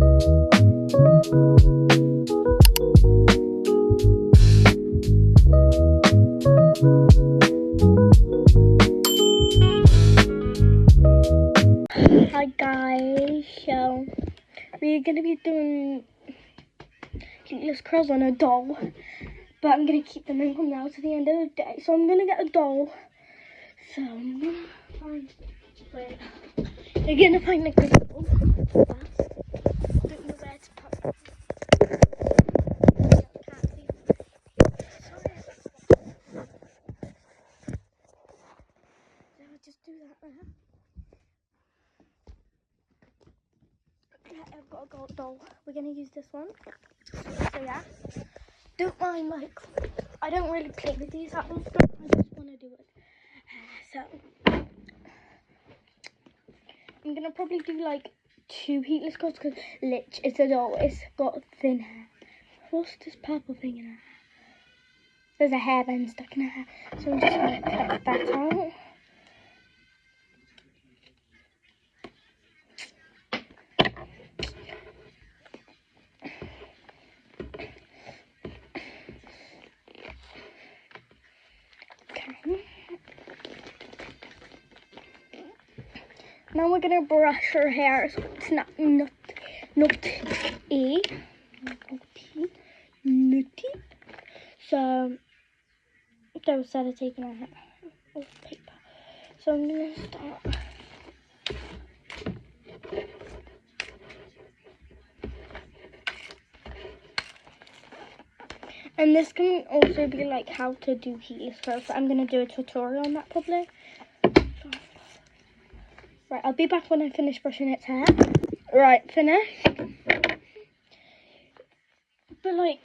Hi guys, so we're going to be doing Heatless curls on a doll, but I'm going to keep them in from now to the end of the day. So I'm going to get a doll. So I'm going to find, wait, you're going to find the crystals first. Don't know where to put them. So I'll just do that there. Yeah, I've got a gold doll. We're going to use this one. So yeah, don't mind, like, I don't really play with these apples, but I just want to do it. So I'm going to probably do like 2 heatless curls because Lich is a doll. It's got thin hair. What's this purple thing in her hair? There's a hairband stuck in her hair. So I'm just going to cut that out. Now we're gonna brush her hair so it's not nutty. So instead of taking her hair off paper. So I'm gonna start. And this can also be like how to do heatless curls. So I'm gonna do a tutorial on that probably. Right, I'll be back when I finish brushing its hair. Right, finished. But like,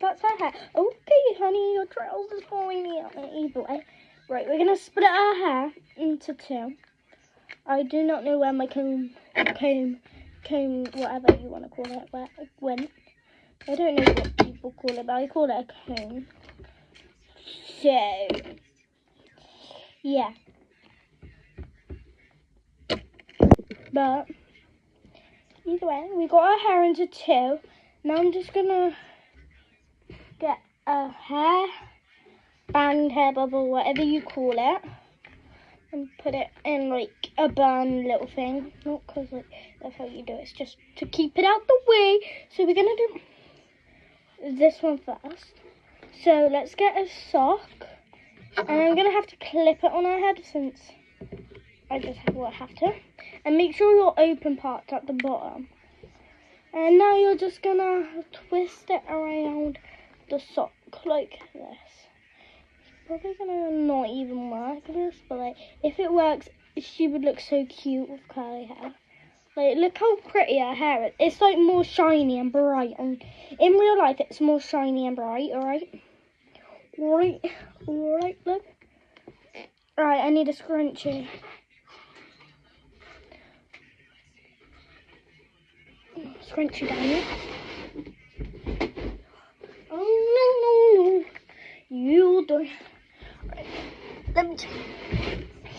that's her hair. Okay, honey, your trails is falling out either way. Right, we're gonna split our hair into 2. I do not know where my comb, whatever you want to call it, where it went. I don't know what people call it, but I call it a comb. So, yeah. But either way, we got our hair into 2. Now I'm just gonna get a hair band, hair bubble, whatever you call it, and put it in like a bun little thing. Not because like that's how you do it. It's just to keep it out the way. So we're gonna do this one first. So let's get a sock, and I'm gonna have to clip it on our head since I just have to. And make sure your open part's at the bottom. And now you're just gonna twist it around the sock like this. It's probably gonna not even work this, but like if it works, she would look so cute with curly hair. Like look how pretty her hair is. It's like more shiny and bright, and in real life it's more shiny and bright. Alright, look. Alright, I need a scrunchie. Scrunchie down here. Oh no. You do. Right. Let me.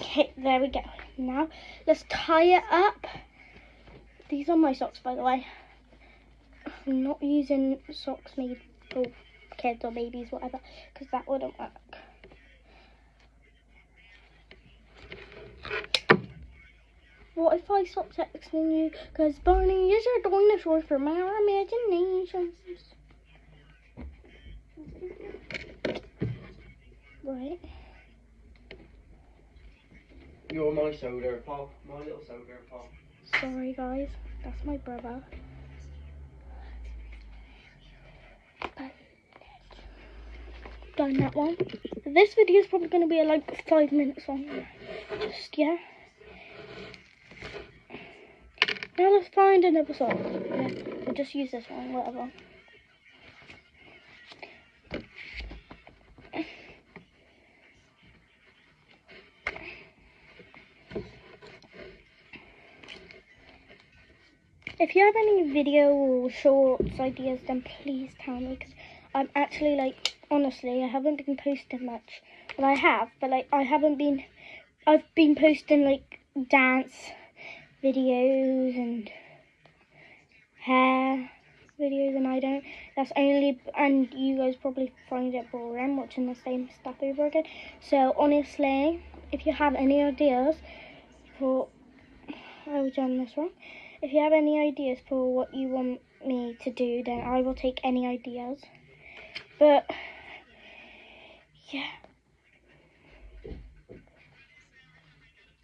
Okay, there we go. Now let's tie it up. These are my socks, by the way. I'm not using socks made for kids or babies, whatever, because that wouldn't work. What if I stop texting you? Because Barney is a dinosaur from our imaginations. Right. You're my soda pop, my little soda pop. Sorry guys, that's my brother. Done that one. This video is probably going to be like 5 minutes long. Just, yeah. Now let's find another song. Yeah, we'll just use this one, whatever. If you have any video or shorts ideas, then please tell me, because I'm actually like, honestly, I haven't been posting much. Well, I have, but like I've been posting like dance videos and hair videos and I don't. That's only, and you guys probably find it boring watching the same stuff over again. So honestly, if you have any ideas for, I was done this wrong. If you have any ideas for what you want me to do, then I will take any ideas. But yeah.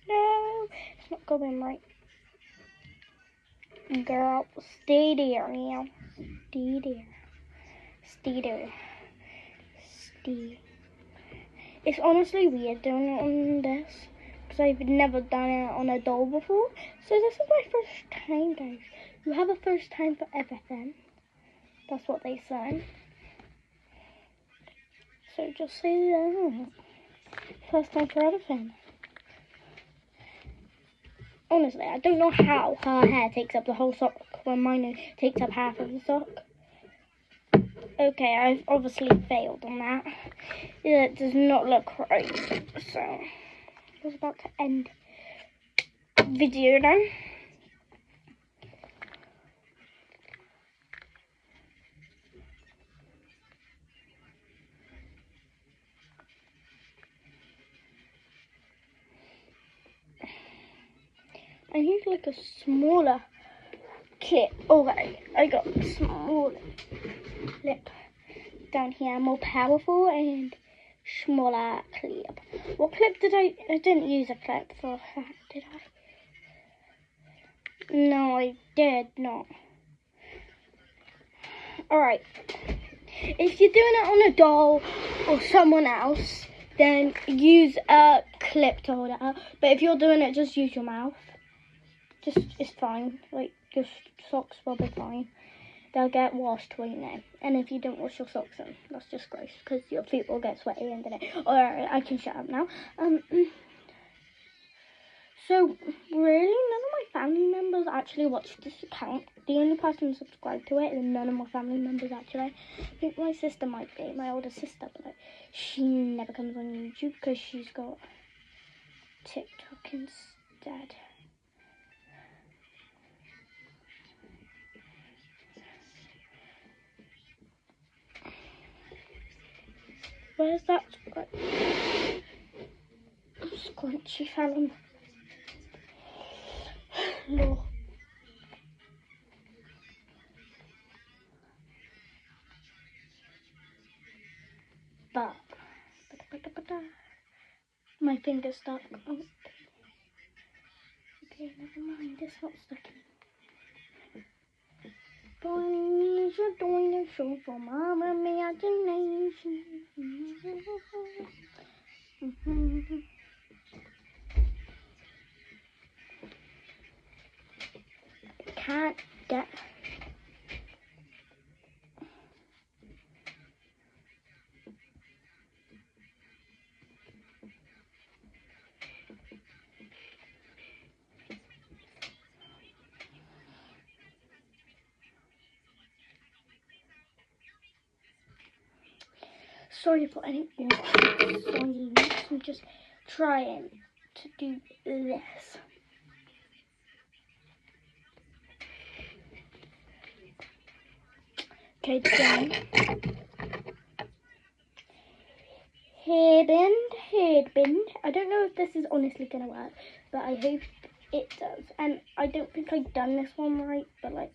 No, it's not going right. Girl, stay there now. Stay there. Stay there. Stay. It's honestly weird doing it on this, because I've never done it on a doll before. So this is my first time, guys. You have a first time for everything. That's what they say. So just say that. First time for everything. Honestly, I don't know how her hair takes up the whole sock when mine takes up half of the sock. Okay, I've obviously failed on that. It does not look right. So, I was about to end video now. I need like a smaller clip. Okay, I got a smaller clip down here, more powerful and smaller clip. What clip did I didn't use a clip for that, did I? No, I did not. Alright. If you're doing it on a doll or someone else, then use a clip to hold it up. But if you're doing it, just use your mouth. It's fine. Like, your socks will be fine. They'll get washed, won't they? And if you don't wash your socks, then that's just gross, because your feet will get sweaty and it. Alright, I can shut up now. So, really, none of my family members actually watch this account. The only person subscribed to it, and none of my family members actually. I think my sister might be, my older sister, but like, she never comes on YouTube because she's got TikTok instead. Where's that scrunchy fella? No. But my finger's stuck. Oh. Okay, never mind. It's not stuck. Doing a show for my imagination. Can't get. Sorry for any silence. I'm just trying to do this. Okay, done. Headband. I don't know if this is honestly gonna work, but I hope it does. And I don't think I've done this one right, but like,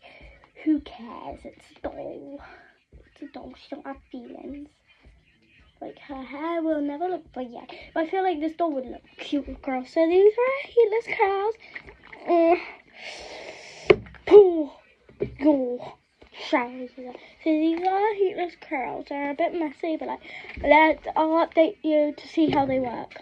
who cares? It's a doll. It's a doll. She don't have feelings. Like, her hair will never look, but yeah. But I feel like this doll would look cute with girls. So these are Heatless curls. Pull your showers. So these are Heatless curls. They're a bit messy, but like, I'll update you to see how they work.